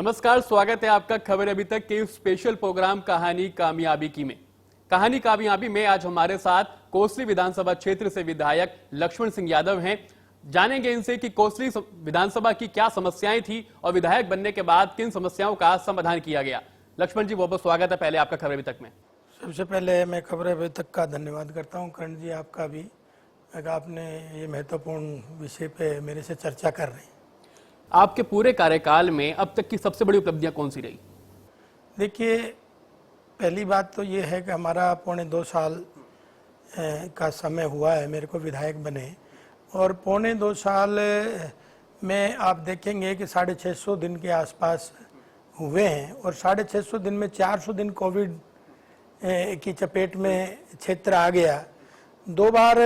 नमस्कार, स्वागत है आपका खबर अभी तक के स्पेशल प्रोग्राम कहानी कामयाबी की में। कहानी कामयाबी में आज हमारे साथ कोसली विधानसभा क्षेत्र से विधायक लक्ष्मण सिंह यादव हैं। जानेंगे इनसे कि कोसली विधानसभा की क्या समस्याएं थी और विधायक बनने के बाद किन समस्याओं का समाधान किया गया। लक्ष्मण जी, बहुत बहुत स्वागत है पहले आपका खबर अभी तक में। सबसे पहले मैं खबर अभी तक का धन्यवाद करता हूं। करण जी, आपका भी, आपने ये महत्वपूर्ण विषय पे मेरे से चर्चा कर रहे हैं। आपके पूरे कार्यकाल में अब तक की सबसे बड़ी उपलब्धियां कौन सी रही? देखिए, पहली बात तो ये है कि हमारा 2.25 साल का समय हुआ है मेरे को विधायक बने, और 2.25 साल में आप देखेंगे कि 650 दिन के आसपास हुए हैं, और 650 दिन में 400 दिन कोविड की चपेट में क्षेत्र आ गया। 2 बार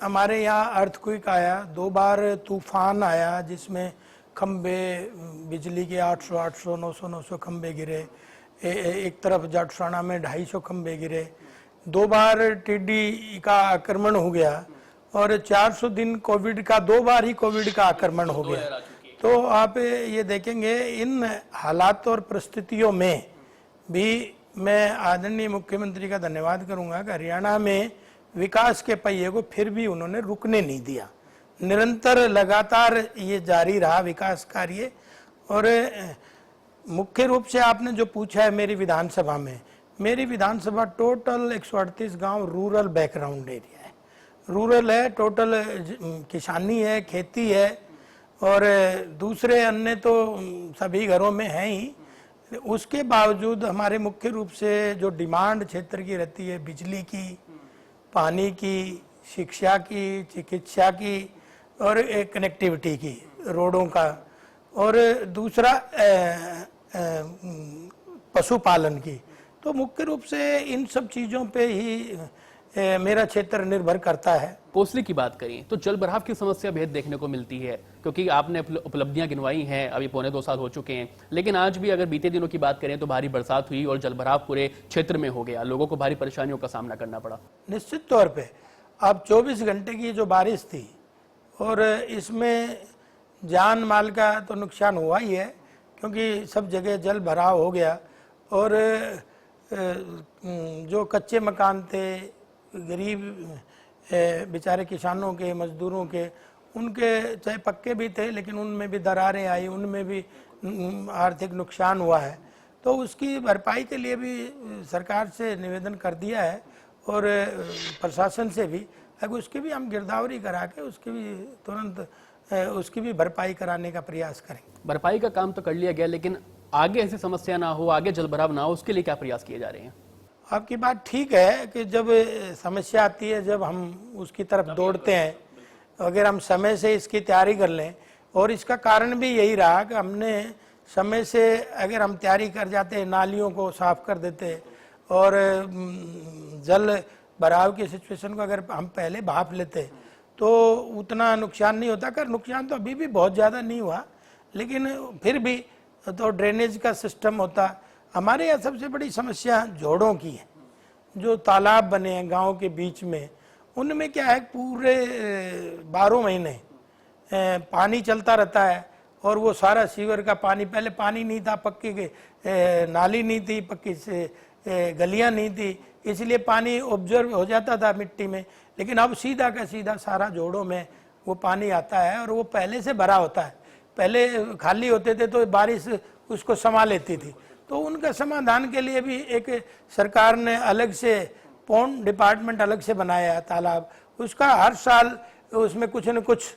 हमारे यहाँ अर्थक्वेक आया, 2 बार तूफान आया जिसमें खंबे बिजली के 800 900 खंबे गिरे। एक तरफ जाटसाना में 250 खंबे गिरे। 2 बार टिड्डी का आक्रमण हो गया, और 400 दिन कोविड का, 2 बार ही कोविड का आक्रमण हो गया। तो आप ये देखेंगे इन हालात और परिस्थितियों में भी मैं आदरणीय मुख्यमंत्री का धन्यवाद करूंगा कि हरियाणा में विकास के पहिए को फिर भी उन्होंने रुकने नहीं दिया। निरंतर लगातार ये जारी रहा विकास कार्य। और मुख्य रूप से आपने जो पूछा है मेरी विधानसभा में, मेरी विधानसभा टोटल 138 गांव रूरल बैकग्राउंड एरिया है। रूरल है, टोटल किसानी है, खेती है, और दूसरे अन्य तो सभी घरों में है ही। उसके बावजूद हमारे मुख्य रूप से जो डिमांड क्षेत्र की रहती है, बिजली की, पानी की, शिक्षा की, चिकित्सा की, और कनेक्टिविटी की, रोडों का, और दूसरा पशुपालन की, तो मुख्य रूप से इन सब चीज़ों पे ही मेरा क्षेत्र निर्भर करता है। कोसली की बात करें तो जल भराव की समस्या बेहद देखने को मिलती है, क्योंकि आपने उपलब्धियां गिनवाई हैं, अभी 2.25 साल हो चुके हैं, लेकिन आज भी अगर बीते दिनों की बात करें तो भारी बरसात हुई और जल भराव पूरे क्षेत्र में हो गया, लोगों को भारी परेशानियों का सामना करना पड़ा। निश्चित तौर पे अब 24 घंटे की जो बारिश थी, और इसमें जान माल का तो नुकसान हुआ ही है, क्योंकि सब जगह जल भराव हो गया। और जो कच्चे मकान थे, गरीब बेचारे किसानों के, मजदूरों के, उनके चाहे पक्के भी थे लेकिन उनमें भी दरारें आई, उनमें भी आर्थिक नुकसान हुआ है। तो उसकी भरपाई के लिए भी सरकार से निवेदन कर दिया है, और प्रशासन से भी, अगर उसकी भी हम गिरदावरी करा के उसकी भी तुरंत उसकी भी भरपाई कराने का प्रयास करेंगे। भरपाई का काम तो कर लिया गया, लेकिन आगे ऐसी समस्या ना हो, आगे जल भराव ना हो, उसके लिए क्या प्रयास किए जा रहे हैं? आपकी बात ठीक है कि जब समस्या आती है, जब हम उसकी तरफ दौड़ते हैं, अगर हम समय से इसकी तैयारी कर लें, और इसका कारण भी यही रहा कि हमने समय से अगर हम तैयारी कर जाते, नालियों को साफ कर देते, और जल भराव की सिचुएशन को अगर हम पहले भाप लेते तो उतना नुकसान नहीं होता। कर नुकसान तो अभी भी बहुत ज़्यादा नहीं हुआ, लेकिन फिर भी तो ड्रेनेज का सिस्टम होता। हमारे यहाँ सबसे बड़ी समस्या जोड़ों की है। जो तालाब बने हैं गांव के बीच में, उनमें क्या है, पूरे 12 महीने पानी चलता रहता है, और वो सारा सीवर का पानी, पहले पानी नहीं था, पक्की नाली नहीं थी, पक्की से गलियां नहीं थी, इसलिए पानी ऑब्जर्व हो जाता था मिट्टी में। लेकिन अब सीधा का सीधा सारा जोड़ों में वो पानी आता है, और वो पहले से भरा होता है। पहले खाली होते थे तो बारिश उसको समा लेती थी। तो उनका समाधान के लिए भी एक सरकार ने अलग से पौंड डिपार्टमेंट अलग से बनाया है, तालाब, उसका हर साल उसमें कुछ न कुछ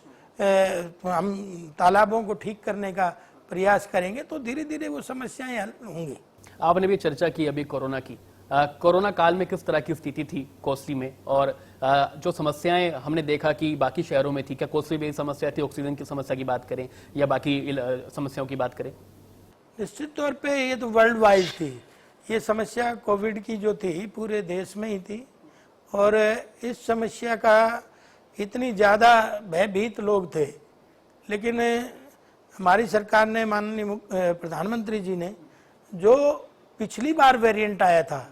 हम तालाबों को ठीक करने का प्रयास करेंगे, तो धीरे धीरे वो समस्याएं हल होंगी। आपने भी चर्चा की अभी कोरोना की। कोरोना काल में किस तरह की स्थिति थी कोसली में, और जो समस्याएं हमने देखा कि बाकी शहरों में थी, क्या कोसली में समस्या थी? ऑक्सीजन की समस्या की बात करें या बाकी समस्याओं की बात करें? निश्चित तौर पे ये तो वर्ल्ड वाइड थी। ये समस्या कोविड की जो थी पूरे देश में ही थी, और इस समस्या का इतनी ज़्यादा भयभीत लोग थे। लेकिन हमारी सरकार ने, माननीय प्रधानमंत्री जी ने, जो पिछली बार वेरिएंट आया था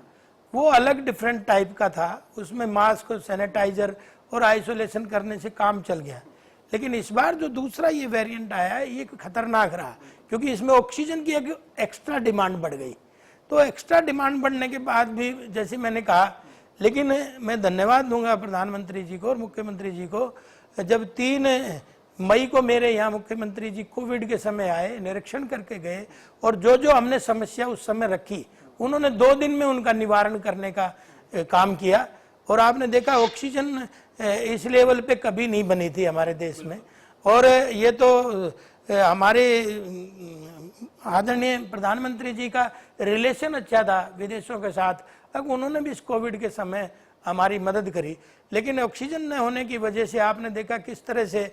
वो अलग डिफरेंट टाइप का था, उसमें मास्क, सैनिटाइजर और आइसोलेशन करने से काम चल गया। लेकिन इस बार जो दूसरा ये वेरिएंट आया है, ये खतरनाक रहा, क्योंकि इसमें ऑक्सीजन की एक एक्स्ट्रा डिमांड बढ़ गई। तो एक्स्ट्रा डिमांड बढ़ने के बाद भी जैसे मैंने कहा, लेकिन मैं धन्यवाद दूंगा प्रधानमंत्री जी को और मुख्यमंत्री जी को, जब 3 मई को मेरे यहाँ मुख्यमंत्री जी कोविड के समय आए, निरीक्षण करके गए और जो जो हमने समस्या उस समय रखी उन्होंने 2 दिन में उनका निवारण करने का काम किया। और आपने देखा ऑक्सीजन इस लेवल पे कभी नहीं बनी थी हमारे देश में। और ये तो हमारे आदरणीय प्रधानमंत्री जी का रिलेशन अच्छा था विदेशों के साथ, अब उन्होंने भी इस कोविड के समय हमारी मदद करी। लेकिन ऑक्सीजन न होने की वजह से आपने देखा किस तरह से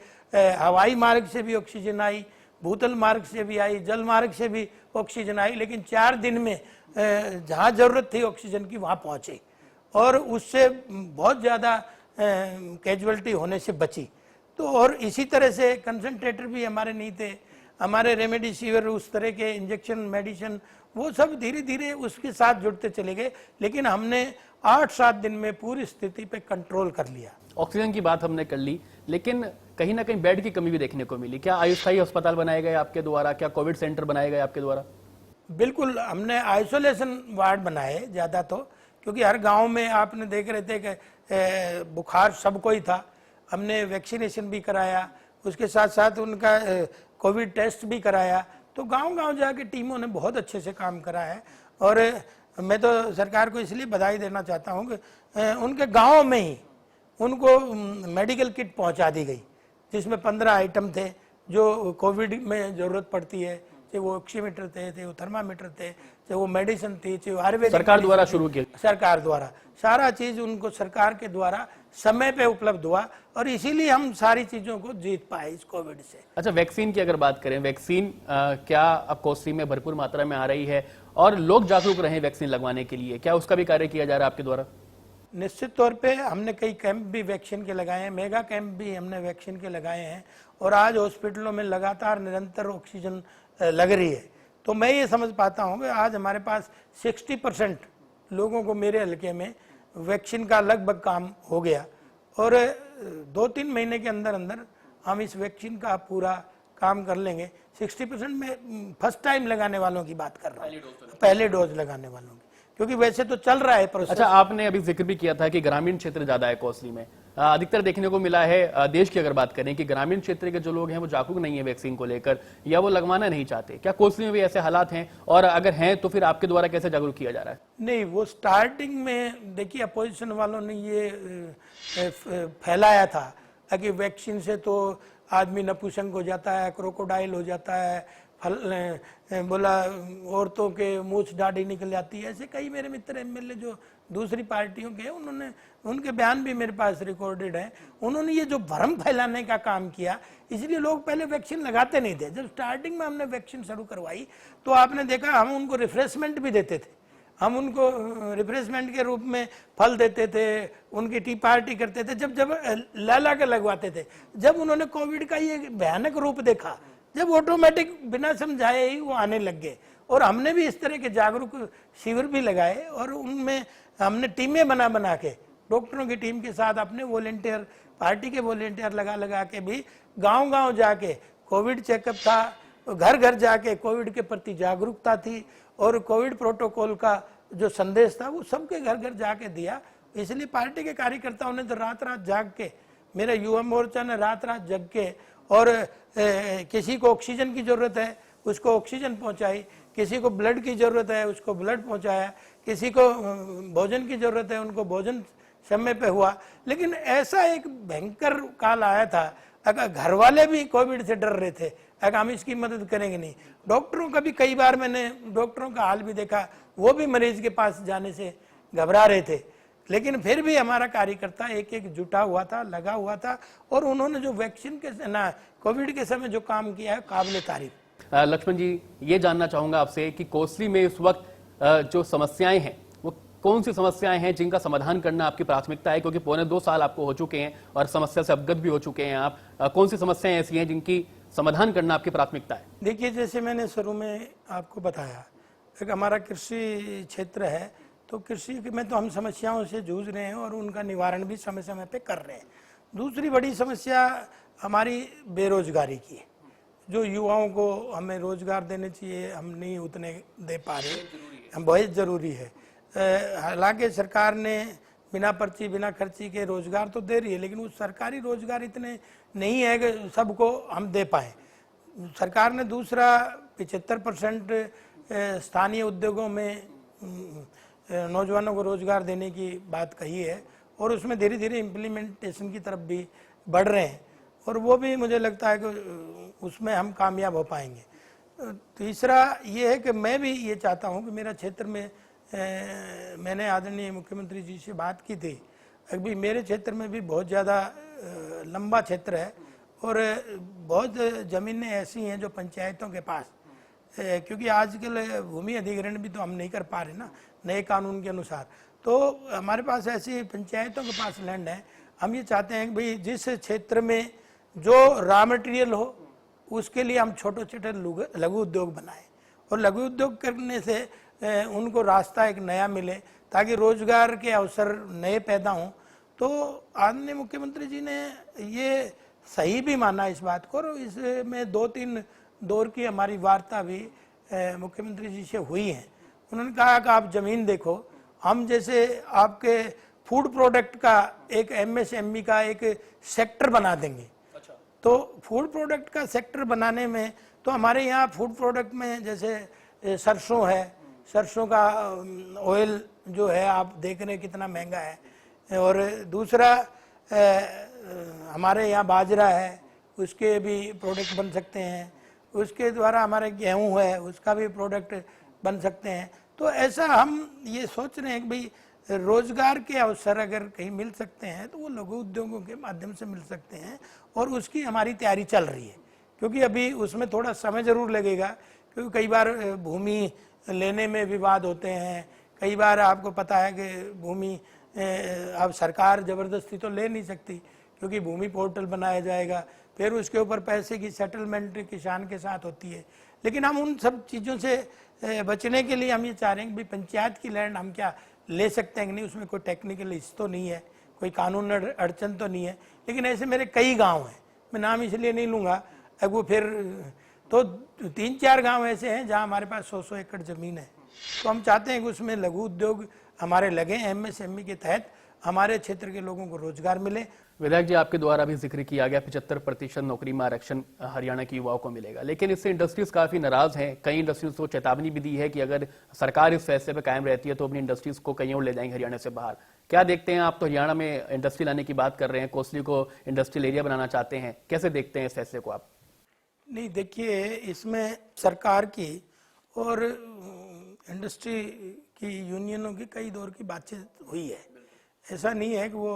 हवाई मार्ग से भी ऑक्सीजन आई, भूतल मार्ग से भी आई, जल मार्ग से भी ऑक्सीजन आई, लेकिन 4 दिन में जहाँ जरूरत थी ऑक्सीजन की वहाँ पहुँची और उससे बहुत ज़्यादा कैजुअलिटी होने से बची। तो और इसी तरह से कंसंट्रेटर भी हमारे नहीं थे, हमारे रेमडेसिविर उस तरह के इंजेक्शन मेडिसिन वो सब धीरे धीरे उसके साथ जुड़ते चले गए, लेकिन हमने 8-7 दिन में पूरी स्थिति पे कंट्रोल कर लिया। ऑक्सीजन की बात हमने कर ली, लेकिन कहीं ना कहीं बेड की कमी भी देखने को मिली। क्या अस्थायी अस्पताल बनाए गए आपके द्वारा, क्या कोविड सेंटर बनाए गए आपके द्वारा? बिल्कुल, हमने आइसोलेशन वार्ड बनाए ज़्यादा, तो क्योंकि हर गांव में आपने देख रहे थे कि बुखार सबको ही था। हमने वैक्सीनेशन भी कराया, उसके साथ साथ उनका कोविड टेस्ट भी कराया। तो गांव-गांव जाके टीमों ने बहुत अच्छे से काम करा है और मैं तो सरकार को इसलिए बधाई देना चाहता हूं कि उनके गांव में ही उनको मेडिकल किट पहुंचा दी गई, जिसमें 15 आइटम थे जो कोविड में ज़रूरत पड़ती है, चाहे वो ऑक्सीमीटर थे, चाहे वो थर्मामीटर थे, चाहे वो मेडिसिन थी, चाहे वो आयुर्वेदिक। सरकार द्वारा शुरू किया, सरकार द्वारा सारा चीज़ उनको सरकार के द्वारा समय पे उपलब्ध हुआ और इसीलिए हम सारी चीज़ों को जीत पाए इस कोविड से। अच्छा, वैक्सीन की अगर बात करें, वैक्सीन क्या अब कोसी में भरपूर मात्रा में आ रही है और लोग जागरूक रहे वैक्सीन लगवाने के लिए, क्या उसका भी कार्य किया जा रहा है आपके द्वारा? निश्चित तौर पे हमने कई कैंप भी वैक्सीन के लगाए हैं, मेगा कैंप भी हमने वैक्सीन के लगाए हैं और आज हॉस्पिटलों में लगातार निरंतर ऑक्सीजन लग रही है। तो मैं ये समझ पाता हूँ कि आज हमारे पास 60% लोगों को मेरे हल्के में वैक्सीन का लगभग काम हो गया और 2-3 महीने के अंदर अंदर हम इस वैक्सीन का पूरा काम कर लेंगे। 60% में फर्स्ट टाइम लगाने वालों की बात कर रहा हूँ, पहले डोज लगाने वालों की, क्योंकि वैसे तो चल रहा है प्रोसेस। अच्छा, आपने अभी जिक्र भी किया था कि ग्रामीण क्षेत्र ज्यादा है कोसली में, अधिकतर देखने को मिला है देश की अगर बात करें कि ग्रामीण क्षेत्र के जो लोग हैं वो जागरूक नहीं है वैक्सीन को लेकर या वो लगवाना नहीं चाहते। क्या कोसली में भी ऐसे हालात हैं और अगर हैं तो फिर आपके द्वारा कैसे जागरूक किया जा रहा है? नहीं, वो स्टार्टिंग में देखिए अपोजिशन वालों ने ये फैलाया था कि वैक्सीन से तो आदमी नपुंसक हो जाता है, क्रोकोडाइल हो जाता है, बोला औरतों के मूछ दाढ़ी निकल जाती है। ऐसे कई मेरे मित्र एमएलए जो दूसरी पार्टियों के, उन्होंने उनके बयान भी मेरे पास रिकॉर्डेड है। उन्होंने ये जो भ्रम फैलाने का काम किया, इसलिए लोग पहले वैक्सीन लगाते नहीं थे। जब स्टार्टिंग में हमने वैक्सीन शुरू करवाई तो आपने देखा हम उनको रिफ्रेशमेंट भी देते थे, हम उनको रिफ्रेशमेंट के रूप में फल देते थे, उनकी टी पार्टी करते थे जब जब ला के लगवाते थे। जब उन्होंने कोविड का ये भयानक रूप देखा, जब ऑटोमेटिक बिना समझाए ही वो आने लग गए और हमने भी इस तरह के जागरूक शिविर भी लगाए और उनमें हमने टीमें बना के डॉक्टरों की टीम के साथ अपने वॉलेंटियर, पार्टी के वॉलेंटियर लगा के भी गांव-गांव जाके कोविड चेकअप था, घर घर जाके कोविड के प्रति जागरूकता थी और कोविड प्रोटोकॉल का जो संदेश था वो सबके घर घर जाके दिया। इसलिए पार्टी के कार्यकर्ताओं ने तो रात रात जाग के, मेरा युवा मोर्चा ने रात रात जग के और किसी को ऑक्सीजन की जरूरत है उसको ऑक्सीजन पहुंचाई, किसी को ब्लड की जरूरत है उसको ब्लड पहुंचाया, किसी को भोजन की जरूरत है उनको भोजन समय पे हुआ। लेकिन ऐसा एक भयंकर काल आया था, अगर घर वाले भी कोविड से डर रहे थे, अगर हम इसकी मदद करेंगे नहीं। डॉक्टरों का भी कई बार मैंने डॉक्टरों का हाल भी देखा, वो भी मरीज के पास जाने से घबरा रहे थे, लेकिन फिर भी हमारा कार्यकर्ता एक जुटा हुआ था, लगा हुआ था और उन्होंने जो वैक्सीन के ना कोविड के समय जो काम किया है काबिल तारीफ। लक्ष्मण जी, ये जानना चाहूंगा आपसे कि कोसली में इस वक्त जो समस्याएं हैं वो कौन सी समस्याएं हैं जिनका समाधान करना आपकी प्राथमिकता है, क्योंकि 2.25 साल आपको हो चुके हैं और समस्या से अवगत भी हो चुके हैं आप। कौन सी समस्याएं ऐसी हैं जिनकी समाधान करना आपकी प्राथमिकता है? देखिए, जैसे मैंने शुरू में आपको बताया, एक हमारा कृषि क्षेत्र है, तो कृषि में तो हम समस्याओं से जूझ रहे हैं और उनका निवारण भी समय समय पे कर रहे हैं। दूसरी बड़ी समस्या हमारी बेरोजगारी की है, जो युवाओं को हमें रोजगार देने चाहिए हम नहीं उतने दे पा रहे, हम बहुत ज़रूरी है। हालांकि सरकार ने बिना पर्ची बिना खर्ची के रोजगार तो दे रही है, लेकिन वो सरकारी रोजगार इतने नहीं है कि सबको हम दे पाएँ। सरकार ने दूसरा 75% स्थानीय उद्योगों में नौजवानों को रोजगार देने की बात कही है और उसमें धीरे धीरे इम्प्लीमेंटेशन की तरफ भी बढ़ रहे हैं और वो भी मुझे लगता है कि उसमें हम कामयाब हो पाएंगे। तीसरा ये है कि मैं भी ये चाहता हूँ कि मेरा क्षेत्र में मैंने आदरणीय मुख्यमंत्री जी से बात की थी, अभी मेरे क्षेत्र में भी बहुत ज़्यादा लंबा क्षेत्र है और बहुत ज़मीनें ऐसी हैं जो पंचायतों के पास, क्योंकि आजकल भूमि अधिग्रहण भी तो हम नहीं कर पा रहे ना नए कानून के अनुसार, तो हमारे पास ऐसी पंचायतों के पास लैंड है। हम ये चाहते हैं कि भाई जिस क्षेत्र में जो रॉ मटेरियल हो उसके लिए हम छोटे छोटे लघु उद्योग बनाएं और लघु उद्योग करने से उनको रास्ता एक नया मिले ताकि रोजगार के अवसर नए पैदा हों। तो आदरणीय मुख्यमंत्री जी ने ये सही भी माना इस बात को और इसमें 2-3 दौर की हमारी वार्ता भी मुख्यमंत्री जी से हुई है। उन्होंने कहा कि आप ज़मीन देखो, हम जैसे आपके फूड प्रोडक्ट का एक MSME का एक सेक्टर बना देंगे। अच्छा। तो फूड प्रोडक्ट का सेक्टर बनाने में तो हमारे यहाँ फूड प्रोडक्ट में जैसे सरसों है, सरसों का ऑयल जो है आप देख रहे हैं कितना महंगा है और दूसरा हमारे यहाँ बाजरा है उसके भी प्रोडक्ट बन सकते हैं, उसके द्वारा हमारे गेहूं है उसका भी प्रोडक्ट बन सकते हैं। तो ऐसा हम ये सोच रहे हैं कि भाई रोजगार के अवसर अगर कहीं मिल सकते हैं तो वो लघु उद्योगों के माध्यम से मिल सकते हैं और उसकी हमारी तैयारी चल रही है, क्योंकि अभी उसमें थोड़ा समय ज़रूर लगेगा क्योंकि कई बार भूमि लेने में विवाद होते हैं, कई बार आपको पता है कि भूमि अब सरकार ज़बरदस्ती तो ले नहीं सकती क्योंकि भूमि पोर्टल बनाया जाएगा, फिर उसके ऊपर पैसे की सेटलमेंट किसान के साथ होती है। लेकिन हम उन सब चीज़ों से बचने के लिए हम ये चाह रहे हैं कि भाई पंचायत की लैंड हम क्या ले सकते हैं कि नहीं, उसमें कोई टेक्निकल इश्यू तो नहीं है, कोई कानून अड़चन तो नहीं है। लेकिन ऐसे मेरे कई गांव हैं, मैं नाम इसलिए नहीं लूँगा अब वो फिर तो 3-4 गांव ऐसे हैं जहां हमारे पास 100-100 एकड़ ज़मीन है। तो हम चाहते हैं कि उसमें लघु उद्योग हमारे लगे, MSME के तहत हमारे क्षेत्र के लोगों को रोजगार मिले। विधायक जी, आपके द्वारा भी जिक्र किया गया 75% नौकरी में आरक्षण हरियाणा के युवाओं को मिलेगा, लेकिन इससे इंडस्ट्रीज काफी नाराज हैं। कई इंडस्ट्रीज को चेतावनी भी दी है कि अगर सरकार इस फैसले पर कायम रहती है तो अपनी इंडस्ट्रीज को कहीं और ले जाएंगे हरियाणा से बाहर। क्या देखते हैं आप? तो हरियाणा में इंडस्ट्री लाने की बात कर रहे हैं, कोसली को इंडस्ट्रियल एरिया बनाना चाहते हैं, कैसे देखते हैं इस फैसले को आप? नहीं, देखिए इसमें सरकार की और इंडस्ट्री की यूनियनों की कई दौर की बातचीत हुई है। ऐसा नहीं है कि वो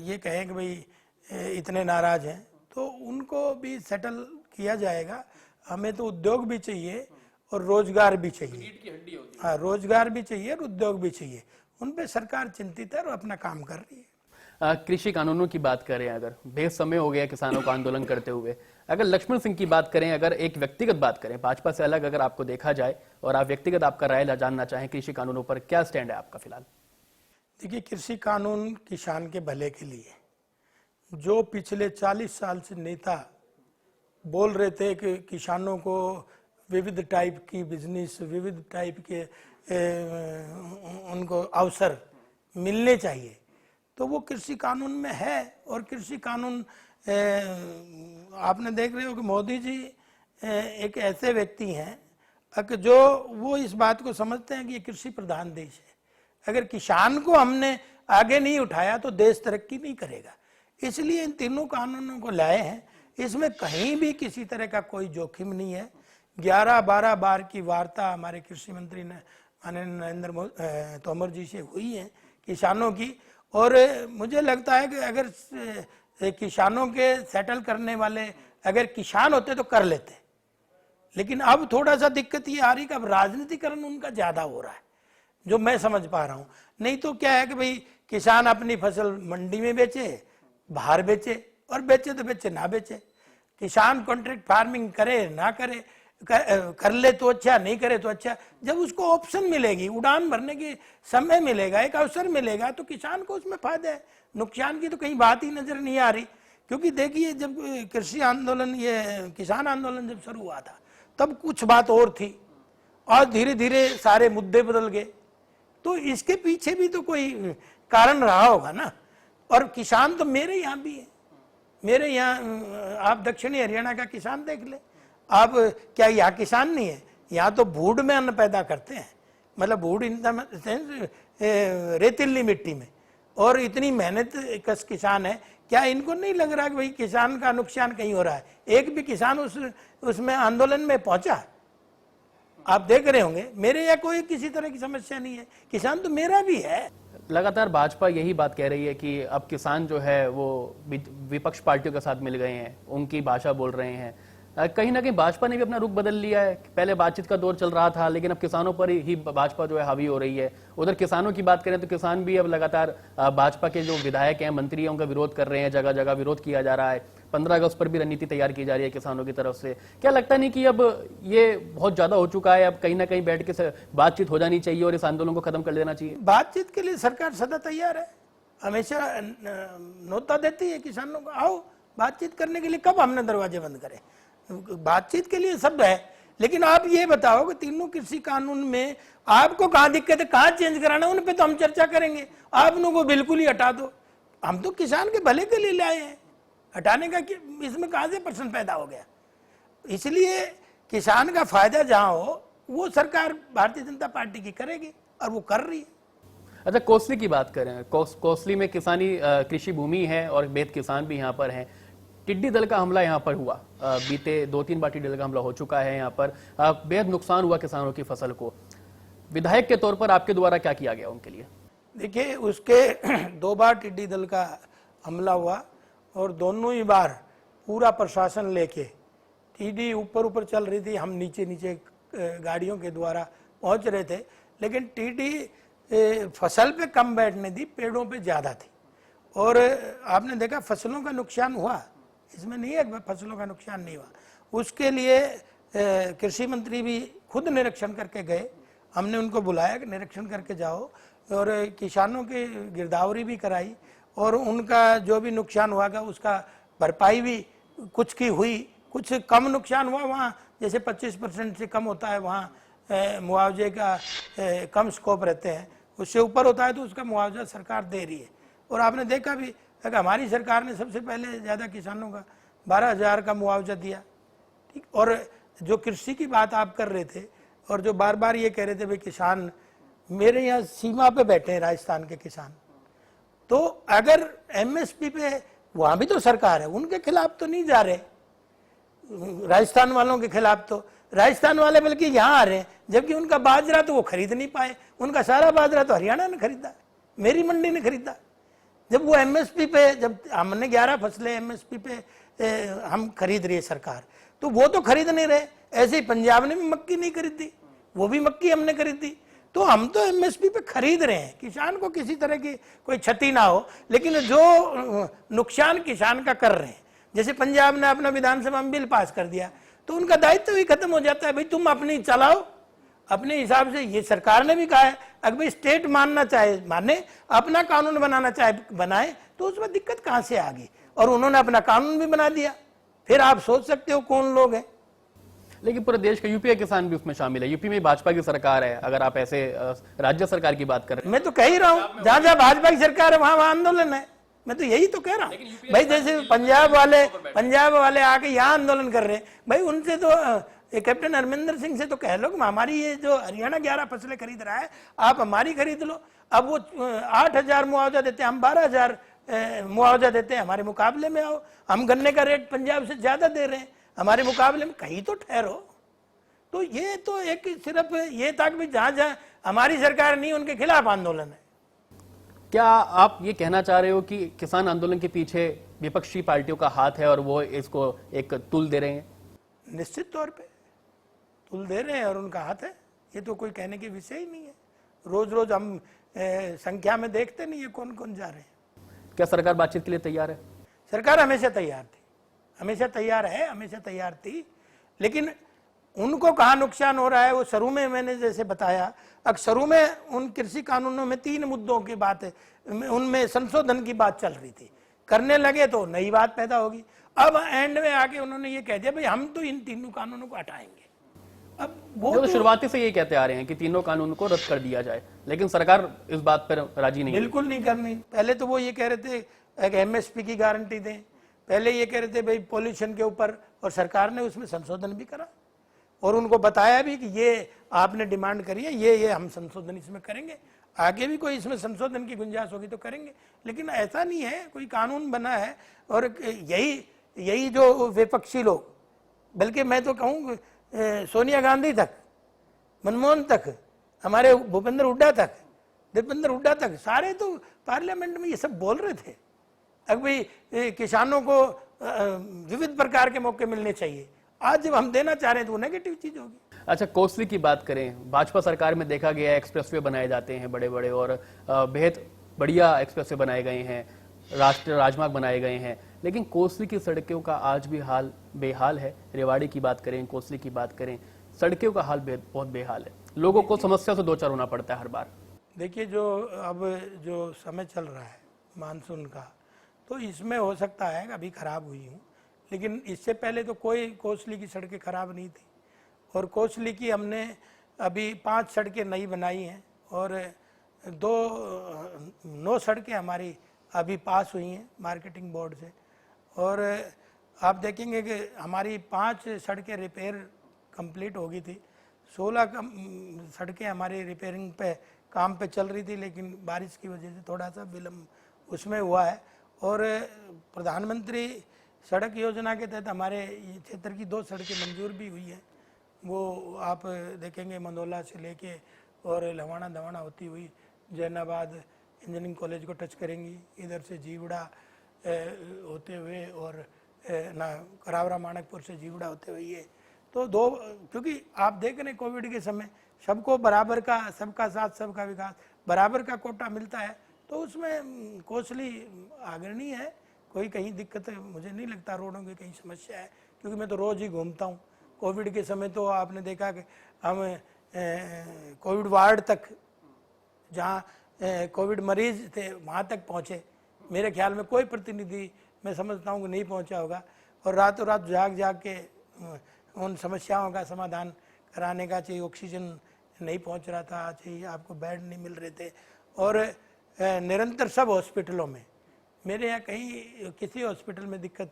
ये कहें कि भाई इतने नाराज हैं, तो उनको भी सेटल किया जाएगा। हमें तो उद्योग भी चाहिए और रोजगार भी चाहिए। हाँ, रोजगार भी चाहिए और उद्योग भी चाहिए, उन पे सरकार चिंतित है और अपना काम कर रही है। कृषि कानूनों की बात करें, अगर बेहद समय हो गया किसानों को आंदोलन करते हुए, अगर लक्ष्मण सिंह की बात करें, अगर एक व्यक्तिगत बात करें, भाजपा से अलग अगर आपको देखा जाए और आप व्यक्तिगत आपका राय जानना चाहें कृषि कानूनों पर, क्या स्टैंड है आपका फिलहाल? देखिए, कृषि कानून किसान के भले के लिए, जो पिछले 40 साल से नेता बोल रहे थे कि किसानों को विविध टाइप की बिजनेस, विविध टाइप के उनको अवसर मिलने चाहिए, तो वो कृषि कानून में है। और कृषि कानून आपने देख रहे हो कि मोदी जी एक ऐसे व्यक्ति हैं कि जो वो इस बात को समझते हैं कि ये कृषि प्रधान देश है। अगर किसान को हमने आगे नहीं उठाया तो देश तरक्की नहीं करेगा। इसलिए इन तीनों कानूनों को लाए हैं। इसमें कहीं भी किसी तरह का कोई जोखिम नहीं है। 11-12 बार की वार्ता हमारे कृषि मंत्री ने माननीय नरेंद्र तोमर जी से हुई है किसानों की, और मुझे लगता है कि अगर किसानों के सेटल करने वाले अगर किसान होते तो कर लेते, लेकिन अब थोड़ा सा दिक्कत ये आ रही कि अब राजनीतिकरण उनका ज्यादा हो रहा है, जो मैं समझ पा रहा हूँ। नहीं तो क्या है कि भाई किसान अपनी फसल मंडी में बेचे, बाहर बेचे, और बेचे तो बेचे, ना बेचे। किसान कॉन्ट्रैक्ट फार्मिंग करे ना करे, कर ले तो अच्छा, नहीं करे तो अच्छा। जब उसको ऑप्शन मिलेगी, उड़ान भरने की समय मिलेगा, एक अवसर मिलेगा, तो किसान को उसमें फायदा है। नुकसान की तो कहीं बात ही नजर नहीं आ रही। क्योंकि देखिए जब कृषि आंदोलन, ये किसान आंदोलन जब शुरू हुआ था तब कुछ बात और थी और धीरे धीरे सारे मुद्दे बदल गए। तो इसके पीछे भी तो कोई कारण रहा होगा ना। और किसान तो मेरे यहाँ भी है, मेरे यहाँ आप दक्षिणी हरियाणा का किसान देख ले आप, क्या यहाँ किसान नहीं है? यहाँ तो भूड में अन्न पैदा करते हैं, मतलब भूड इन द सेंस रेतीली मिट्टी में, और इतनी मेहनत कश किसान है। क्या इनको नहीं लग रहा कि भाई किसान का नुकसान कहीं हो रहा है? एक भी किसान उसमें आंदोलन में पहुंचा? आप देख रहे होंगे मेरे यहाँ कोई किसी तरह की समस्या नहीं है, किसान तो मेरा भी है। लगातार भाजपा यही बात कह रही है कि अब किसान जो है वो विपक्ष पार्टियों के साथ मिल गए हैं, उनकी भाषा बोल रहे हैं। कहीं ना कहीं भाजपा ने भी अपना रुख बदल लिया है। पहले बातचीत का दौर चल रहा था, लेकिन अब किसानों पर ही भाजपा जो है हावी हो रही है। उधर किसानों की बात करें तो किसान भी अब लगातार भाजपा के जो विधायक हैं, मंत्री हैं, उनका विरोध कर रहे हैं। जगह जगह विरोध किया जा रहा है। 15 अगस्त पर भी रणनीति तैयार की जा रही है किसानों की तरफ से। क्या लगता नहीं कि अब ये बहुत ज्यादा हो चुका है, अब कहीं ना कहीं बैठ के बातचीत हो जानी चाहिए और इस आंदोलन को खत्म कर देना चाहिए? बातचीत के लिए सरकार सदा तैयार है, हमेशा न्योता देती है किसानों को, आओ बातचीत करने के लिए। कब हमने दरवाजे बंद करे? बातचीत के लिए सब है। लेकिन आप ये बताओ कि तीनों कृषि कानून में आपको कहाँ दिक्कत है, कहाँ चेंज कराना, उन पे तो हम चर्चा करेंगे। आप उनको बिल्कुल ही हटा दो। हम तो किसान के भले के लिए लाए हैं, हटाने का इसमें कहाँ से प्रश्न पैदा हो गया? इसलिए किसान का फायदा जहाँ हो वो सरकार भारतीय जनता पार्टी की करेगी और वो कर रही है। अच्छा, कोसली की बात करें, कोसली में किसानी कृषि भूमि है और बेहद किसान भी यहाँ पर हैं। टिड्डी दल का हमला यहाँ पर हुआ, बीते 2-3 बार टिड्डी दल का हमला हो चुका है यहाँ पर। बेहद नुकसान हुआ किसानों की फसल को। विधायक के तौर पर आपके द्वारा क्या किया गया उनके लिए? देखिए उसके 2 बार टिड्डी दल का हमला हुआ और दोनों ही बार पूरा प्रशासन लेके, टिड्डी ऊपर ऊपर चल रही थी, हम नीचे नीचे गाड़ियों के द्वारा पहुंच रहे थे। लेकिन टिड्डी फसल पे कम बैठने दी, पेड़ों पे ज़्यादा थी। और आपने देखा फसलों का नुकसान हुआ, इसमें नहीं है फसलों का नुकसान नहीं हुआ। उसके लिए कृषि मंत्री भी खुद निरीक्षण करके गए। हमने उनको बुलाया कि निरीक्षण करके जाओ, और किसानों की गिरदावरी भी कराई और उनका जो भी नुकसान हुआ उसका भरपाई भी कुछ की हुई। कुछ कम नुकसान हुआ वहाँ, जैसे 25% से कम होता है वहाँ मुआवजे का कम स्कोप रहते हैं, उससे ऊपर होता है तो उसका मुआवजा सरकार दे रही है। और आपने देखा भी हमारी सरकार ने सबसे पहले ज़्यादा किसानों का 12,000 का मुआवजा दिया। ठीक, और जो कृषि की बात आप कर रहे थे और जो बार बार ये कह रहे थे भाई किसान मेरे यहाँ सीमा पे बैठे हैं, राजस्थान के किसान, तो अगर एमएसपी पे वहाँ भी तो सरकार है, उनके खिलाफ तो नहीं जा रहे राजस्थान वालों के खिलाफ। तो राजस्थान वाले बल्कि यहाँ आ रहे हैं, जबकि उनका बाजरा तो वो खरीद नहीं पाए। उनका सारा बाजरा तो हरियाणा ने खरीदा, मेरी मंडी ने खरीदा। जब वो एमएसपी पे, जब हमने 11 फसलें एमएसपी पे हम खरीद रही है सरकार, तो वो तो खरीद नहीं रहे। ऐसे ही पंजाब ने भी मक्की नहीं खरीदी, वो भी मक्की हमने खरीदी। तो हम तो एमएसपी पे खरीद रहे हैं, किसान को किसी तरह की कोई क्षति ना हो। लेकिन जो नुकसान किसान का कर रहे हैं, जैसे पंजाब ने अपना विधानसभा में बिल पास कर दिया, तो उनका दायित्व ही खत्म हो जाता है। भाई तुम अपनी चलाओ अपने हिसाब से। ये सरकार ने भी कहा है, अगर भाई स्टेट मानना चाहे माने, अपना कानून बनाना चाहे बनाए, तो उसमें दिक्कत कहाँ से आ गई? और उन्होंने अपना कानून भी बना दिया। फिर आप सोच सकते हो कौन लोग हैं। लेकिन पूरे देश के यूपी के किसान भी उसमें शामिल है। यूपी में भाजपा की सरकार है। अगर आप ऐसे राज्य सरकार की बात कर रहे हैं, मैं तो कह ही रहा हूँ, जहां जहां भाजपा की सरकार है वहां आंदोलन है। मैं तो यही तो कह रहा हूँ भाई। जैसे पंजाब वाले आके यहाँ आंदोलन कर रहे हैं, भाई उनसे तो कैप्टन अमरिंदर सिंह से तो कह लो कि हमारी ये जो हरियाणा 11 फसलें खरीद रहा है, आप हमारी खरीद लो। अब वो 8,000 मुआवजा देते हैं, हम 12,000 मुआवजा देते हैं, हमारे मुकाबले में आओ। हम गन्ने का रेट पंजाब से ज्यादा दे रहे हैं, हमारे मुकाबले में कहीं तो ठहरो। तो ये तो एक सिर्फ ये था कि जहां जहां हमारी सरकार नहीं, उनके खिलाफ आंदोलन है। क्या आप ये कहना चाह रहे हो कि किसान आंदोलन के पीछे विपक्षी पार्टियों का हाथ है और वो इसको एक तुल दे रहे हैं? निश्चित तौर पे तुल दे रहे हैं और उनका हाथ है, ये तो कोई कहने की विषय ही नहीं है। रोज रोज हम संख्या में देखते नहीं है कौन कौन जा रहे हैं। क्या सरकार बातचीत के लिए तैयार है? सरकार हमेशा तैयार थी, हमेशा तैयार है, हमेशा तैयार थी। लेकिन उनको कहाँ नुकसान हो रहा है, वो शुरू में मैंने जैसे बताया, अब शुरू में उन कृषि कानूनों में 3 मुद्दों की बात है, उनमें संशोधन की बात चल रही थी करने लगे तो नई बात पैदा होगी। अब एंड में आके उन्होंने ये कह दिया भाई हम तो इन तीनों कानूनों को हटाएंगे। अब वो तो शुरुआती से ये कहते आ रहे हैं कि तीनों कानून को रद्द कर दिया जाए, लेकिन सरकार इस बात पर राजी नहीं है। बिल्कुल नहीं करनी। पहले तो वो ये कह रहे थे एक एमएसपी की गारंटी दें, पहले ये कह रहे थे भाई पॉल्यूशन के ऊपर, और सरकार ने उसमें संशोधन भी करा और उनको बताया भी कि ये आपने डिमांड करी है, ये हम संशोधन इसमें करेंगे, आगे भी कोई इसमें संशोधन की गुंजाइश होगी तो करेंगे। लेकिन ऐसा नहीं है, कोई कानून बना है और यही जो विपक्षी लोग, बल्कि मैं तो कहूँ सोनिया गांधी तक, मनमोहन तक, हमारे भूपेंद्र हुड्डा तक, दीपेंद्र हुड्डा तक, सारे तो पार्लियामेंट में ये सब बोल रहे थे अब भाई किसानों को विविध प्रकार के मौके मिलने चाहिए। आज जब हम देना चाह रहे हैं तो वो नेगेटिव चीज होगी। अच्छा, कोसली की बात करें, भाजपा सरकार में देखा गया एक्सप्रेसवे बनाए जाते हैं बड़े बड़े, और बेहद बढ़िया एक्सप्रेसवे बनाए गए हैं, राष्ट्रीय राजमार्ग बनाए गए हैं, लेकिन कोसली की सड़कों का आज भी हाल बेहाल है। रेवाड़ी की बात करें, कोसली की बात करें, सड़कों का हाल बहुत बेहाल है। लोगों को समस्या से दो चार होना पड़ता है हर बार। देखिए जो समय चल रहा है मानसून का, तो इसमें हो सकता है अभी खराब हुई हूँ, लेकिन इससे पहले तो कोई कोसली की सड़कें खराब नहीं थी। और कोसली की हमने अभी 5 सड़कें नई बनाई हैं और 9 सड़कें हमारी अभी पास हुई हैं मार्केटिंग बोर्ड से। और आप देखेंगे कि हमारी 5 सड़कें रिपेयर कंप्लीट हो गई थी, 16 सड़कें हमारी रिपेयरिंग पे काम पे चल रही थी, लेकिन बारिश की वजह से थोड़ा सा विलम्ब उसमें हुआ है। और प्रधानमंत्री सड़क योजना के तहत हमारे क्षेत्र की 2 सड़कें मंजूर भी हुई हैं। वो आप देखेंगे मंदोला से लेके और लवाना दवाना होती हुई जैनाबाद इंजीनियरिंग कॉलेज को टच करेंगी, इधर से जीवड़ा होते हुए और ना करावरा माणकपुर से जीवड़ा होते हुए ये तो 2, क्योंकि आप देख रहे हैं कोविड के समय सबको बराबर का, सबका साथ सबका विकास, बराबर का कोटा मिलता है, तो उसमें कोसली अग्रणी है। कोई कहीं दिक्कत मुझे नहीं लगता, रोडों की कहीं समस्या है, क्योंकि मैं तो रोज़ ही घूमता हूँ। कोविड के समय तो आपने देखा कि हम कोविड वार्ड तक, जहाँ कोविड मरीज थे वहाँ तक पहुँचे। मेरे ख्याल में कोई प्रतिनिधि मैं समझता हूँ कि नहीं पहुँचा होगा, और रातों रात जाग के उन समस्याओं का समाधान कराने का, चाहिए ऑक्सीजन नहीं पहुँच रहा था, चाहिए आपको बेड नहीं मिल रहे थे, और निरंतर सब हॉस्पिटलों में, मेरे यहाँ कहीं किसी हॉस्पिटल में दिक्कत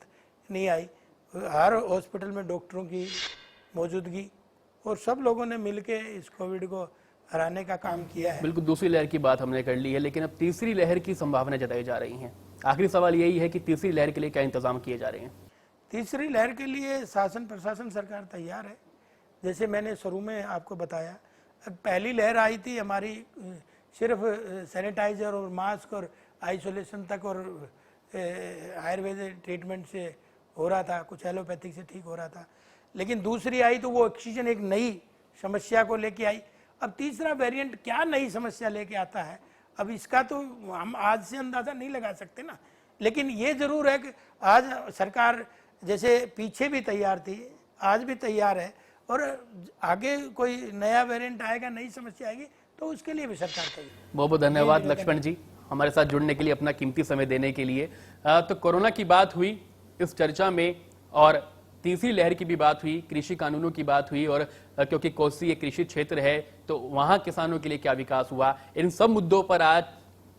नहीं आई, हर हॉस्पिटल में डॉक्टरों की मौजूदगी, और सब लोगों ने मिलके इस कोविड को हराने का काम किया है। बिल्कुल, दूसरी लहर की बात हमने कर ली है, लेकिन अब तीसरी लहर की संभावना जताई जा रही है। आखिरी सवाल यही है कि तीसरी लहर के लिए क्या इंतजाम किए जा रहे हैं? तीसरी लहर के लिए शासन प्रशासन सरकार तैयार है। जैसे मैंने शुरू में आपको बताया, पहली लहर आई थी हमारी सिर्फ सैनिटाइजर और मास्क और आइसोलेशन तक और आयुर्वेदिक ट्रीटमेंट से हो रहा था, कुछ एलोपैथिक से ठीक हो रहा था। लेकिन दूसरी आई तो वो ऑक्सीजन एक नई समस्या को लेके आई। अब तीसरा वेरिएंट क्या नई समस्या लेके आता है, अब इसका तो हम आज से अंदाज़ा नहीं लगा सकते ना। लेकिन ये ज़रूर है कि आज सरकार जैसे पीछे भी तैयार थी, आज भी तैयार है, और आगे कोई नया वेरिएंट आएगा, नई समस्या आएगी, तो उसके लिए भी सरकार तैयार। बहुत बहुत धन्यवाद लक्ष्मण जी, हमारे साथ जुड़ने के लिए, अपना कीमती समय देने के लिए। तो कोरोना की बात हुई इस चर्चा में, और तीसरी लहर की भी बात हुई, कृषि कानूनों की बात हुई, और क्योंकि कोसी एक कृषि क्षेत्र है तो वहां किसानों के लिए क्या विकास हुआ, इन सब मुद्दों पर आज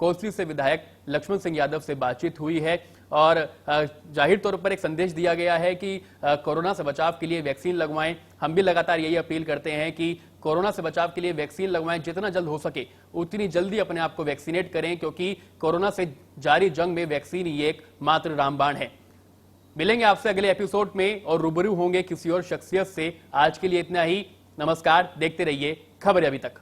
कोसली से विधायक लक्ष्मण सिंह यादव से बातचीत हुई है। और जाहिर तौर पर एक संदेश दिया गया है कि कोरोना से बचाव के लिए वैक्सीन लगवाएं। हम भी लगातार यही अपील करते हैं कि कोरोना से बचाव के लिए वैक्सीन लगवाएं, जितना जल्द हो सके उतनी जल्दी अपने आप को वैक्सीनेट करें, क्योंकि कोरोना से जारी जंग में वैक्सीन ही एक मात्र रामबाण है। मिलेंगे आपसे अगले एपिसोड में और रूबरू होंगे किसी और शख्सियत से। आज के लिए इतना ही, नमस्कार। देखते रहिए खबर अभी तक।